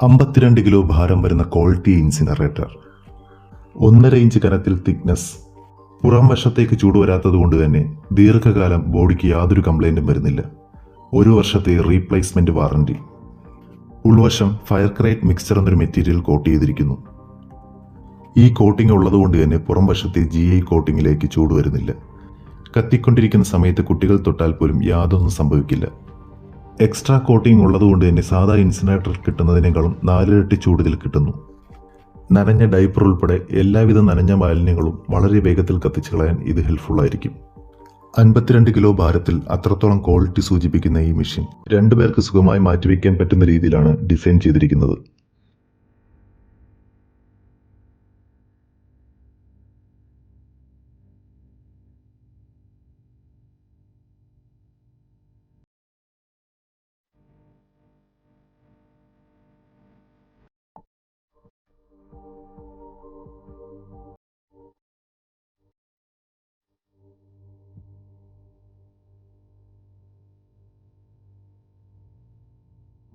52 kilo ഭാരം വരുന്ന quality incinerator, 1.5 inch കനത്തിൽ തിക്നെസ്. പുറം വശത്തേക്ക് ചൂട് വരാത്തതുകൊണ്ട് തന്നെ ദീർഘകാലം ബോഡിക്ക് യാതൊരു കംപ്ലൈന്റും വരുന്നില്ല. 1 വർഷത്തെ റീപ്ലേസ്മെന്റ് വാറന്റി. ഉൾവശം ഫയർ ക്രൈറ്റ് മിക്സ്ചർ എന്നൊരു മെറ്റീരിയൽ കോട്ട് ചെയ്തിരിക്കുന്നു. ഈ കോട്ടിംഗ് ഉള്ളതുകൊണ്ട് തന്നെ പുറം വശത്തെ GI കോട്ടിങ്ങിലേക്ക് ചൂട് വരുന്നില്ല. കത്തിക്കൊണ്ടിരിക്കുന്ന സമയത്ത് കുട്ടികൾ തൊട്ടാൽ പോലും യാതൊന്നും സംഭവിക്കില്ല. എക്സ്ട്രാ കോട്ടിംഗ് ഉള്ളതുകൊണ്ട് തന്നെ സാധാ ഇൻസിനറേറ്റർ കിട്ടുന്നതിനേക്കാളും 4 ഇരട്ടി ചൂട് ഇതിൽ കിട്ടുന്നു. നനഞ്ഞ ഡൈപ്പർ ഉൾപ്പെടെ എല്ലാവിധ നനഞ്ഞ മാലിന്യങ്ങളും വളരെ വേഗത്തിൽ കത്തിച്ചു കളയാൻ ഇത് ഹെൽപ്ഫുൾ ആയിരിക്കും. 52 കിലോ ഭാരത്തിൽ അത്രത്തോളം ക്വാളിറ്റി സൂചിപ്പിക്കുന്ന ഈ മെഷീൻ 2 പേർക്ക് സുഖമായി മാറ്റിവെക്കാൻ പറ്റുന്ന രീതിയിലാണ് ഡിസൈൻ ചെയ്തിരിക്കുന്നത്.